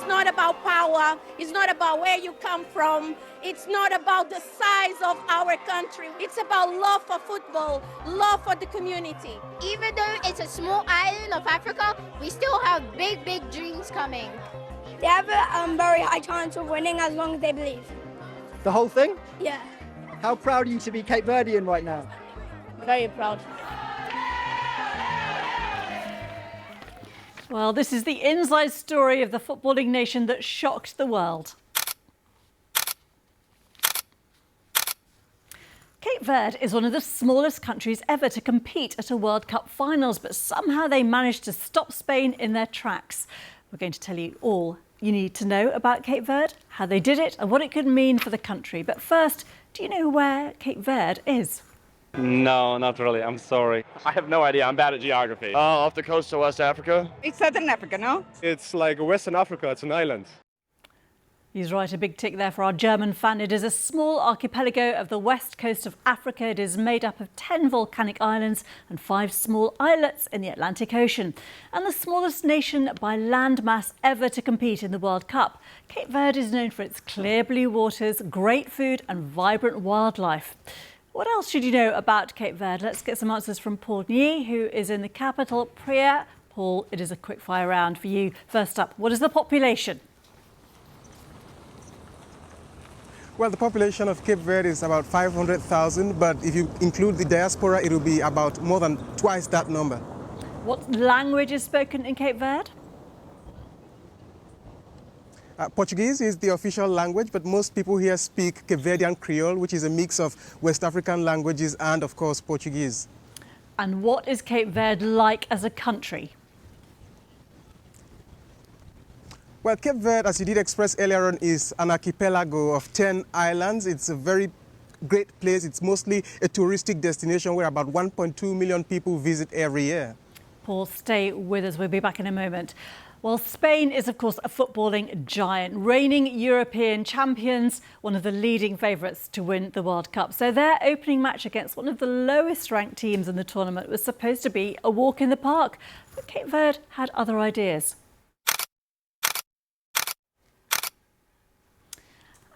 not about power. It's not about where you come from. It's not about the size of our country. It's about love for football, love for the community. Even though it's a small island of Africa, we still have big, big dreams coming. They have a very high chance of winning as long as they believe. The whole thing? Yeah. How proud are you to be Cape Verdean right now? Very proud. Well, this is the inside story of the footballing nation that shocked the world. Cape Verde is one of the smallest countries ever to compete at a World Cup finals, but somehow they managed to stop Spain in their tracks. We're going to tell you all you need to know about Cape Verde, how they did it and what it could mean for the country. But first, do you know where Cape Verde is? No, not really. I'm sorry. I have no idea. I'm bad at geography. Off the coast of West Africa. It's Southern Africa, no? It's like Western Africa. It's an island. He's right, a big tick there for our German fan. It is a small archipelago of the west coast of Africa. It is made up of 10 volcanic islands and 5 small islets in the Atlantic Ocean. And the smallest nation by land mass ever to compete in the World Cup. Cape Verde is known for its clear blue waters, great food and vibrant wildlife. What else should you know about Cape Verde? Let's get some answers from Paul Nye, who is in the capital, Praia. Paul, it is a quick fire round for you. First up, what is the population? Well, the population of Cape Verde is about 500,000, but if you include the diaspora, it will be about more than twice that number. What language is spoken in Cape Verde? Portuguese is the official language, but most people here speak Cape Verdean Creole, which is a mix of West African languages and, of course, Portuguese. And what is Cape Verde like as a country? Well, Cape Verde, as you did express earlier on, is an archipelago of 10 islands. It's a very great place. It's mostly a touristic destination where about 1.2 million people visit every year. Paul, stay with us. We'll be back in a moment. Well, Spain is, of course, a footballing giant, reigning European champions, one of the leading favourites to win the World Cup. So their opening match against one of the lowest ranked teams in the tournament was supposed to be a walk in the park. But Cape Verde had other ideas.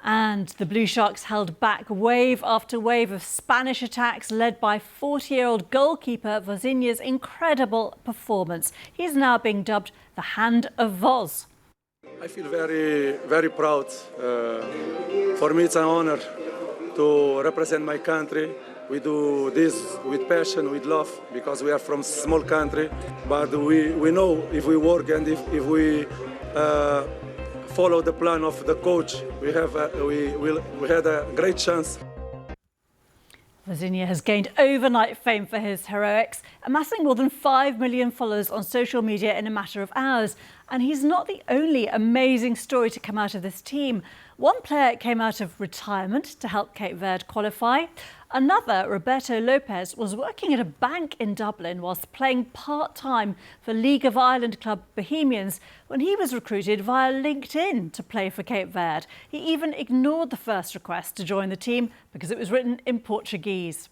And the Blue Sharks held back wave after wave of Spanish attacks led by 40-year-old goalkeeper Vozinha's incredible performance. He is now being dubbed the Hand of Voz. I feel very, very proud. For me, it's an honor to represent my country. We do this with passion, with love, because we are from a small country. But we know if we work and if we follow the plan of the coach, we had a great chance. Vozinha has gained overnight fame for his heroics, amassing more than 5 million followers on social media in a matter of hours. And he's not the only amazing story to come out of this team. One player came out of retirement to help Cape Verde qualify. Another, Roberto Lopez, was working at a bank in Dublin whilst playing part-time for League of Ireland club Bohemians when he was recruited via LinkedIn to play for Cape Verde. He even ignored the first request to join the team because it was written in Portuguese.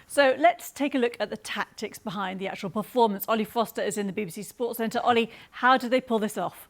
So let's take a look at the tactics behind the actual performance. Ollie Foster is in the BBC Sports Centre. Ollie, how did they pull this off?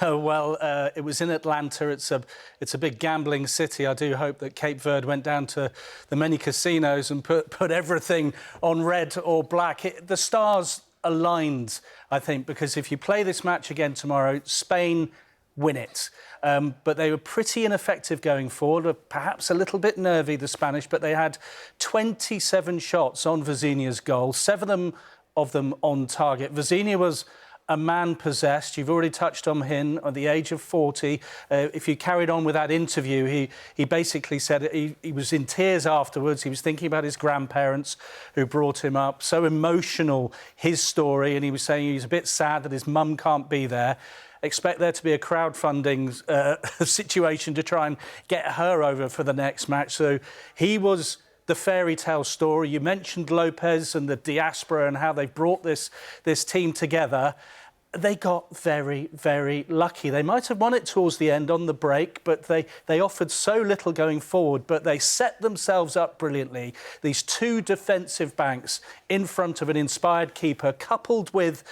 Well, it was in Atlanta. It's a big gambling city. I do hope that Cape Verde went down to the many casinos and put everything on red or black. The stars aligned, I think, because if you play this match again tomorrow, Spain win it. But they were pretty ineffective going forward, perhaps a little bit nervy, the Spanish, but they had 27 shots on Vozinha's goal, 7 of them on target. Vozinha was a man possessed. You've already touched on him at the age of 40. If you carried on with that interview, he basically said he was in tears afterwards. He was thinking about his grandparents who brought him up. So emotional, his story. And he was saying he's a bit sad that his mum can't be there. Expect there to be a crowdfunding situation to try and get her over for the next match. So he was the fairy tale story. You mentioned Lopez and the diaspora and how they've brought this team together. they got very, very lucky. They might have won it towards the end on the break, but they offered so little going forward, but they set themselves up brilliantly. These two defensive banks in front of an inspired keeper, coupled with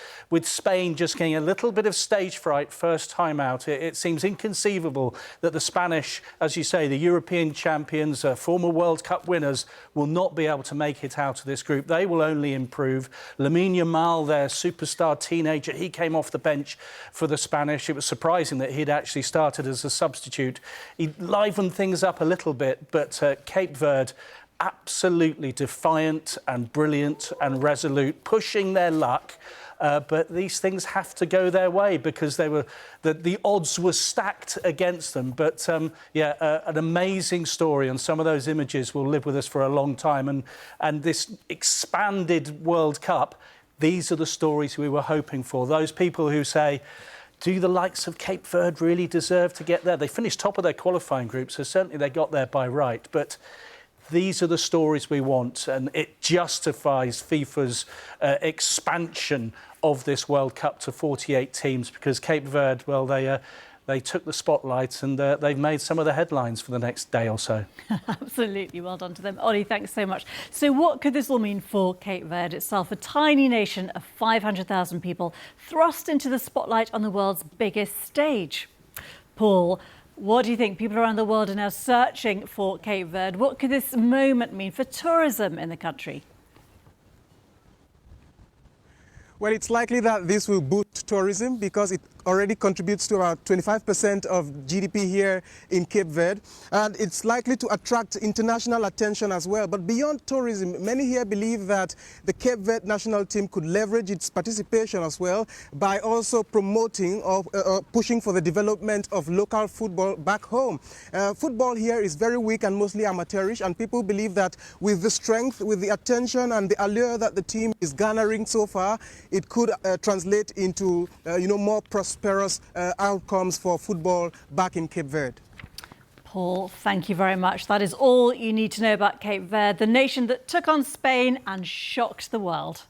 Spain just getting a little bit of stage fright first time out. It seems inconceivable that the Spanish, as you say, the European champions, former World Cup winners, will not be able to make it out of this group. They will only improve. Lamine Yamal, their superstar teenager, he came off the bench for the Spanish. It was surprising that he'd actually started as a substitute. He livened things up a little bit, but Cape Verde, absolutely defiant and brilliant and resolute, pushing their luck. But these things have to go their way because the odds were stacked against them. But an amazing story, and some of those images will live with us for a long time. And this expanded World Cup, these are the stories we were hoping for. Those people who say, do the likes of Cape Verde really deserve to get there? They finished top of their qualifying group, so certainly they got there by right. But these are the stories we want, and it justifies FIFA's expansion of this World Cup to 48 teams, because Cape Verde, well, they took the spotlight and they've made some of the headlines for the next day or so. Absolutely, well done to them. Ollie, thanks so much. So what could this all mean for Cape Verde itself? A tiny nation of 500,000 people thrust into the spotlight on the world's biggest stage. Paul, what do you think? People around the world are now searching for Cape Verde. What could this moment mean for tourism in the country? Well, it's likely that this will boost tourism because it already contributes to about 25% of GDP here in Cape Verde, and it's likely to attract international attention as well. But beyond tourism, many here believe that the Cape Verde national team could leverage its participation as well by also promoting or pushing for the development of local football back home. Football here is very weak and mostly amateurish, and people believe that with the strength, with the attention and the allure that the team is garnering so far, it could translate into more prosperous outcomes for football back in Cape Verde. Paul, thank you very much. That is all you need to know about Cape Verde, the nation that took on Spain and shocked the world.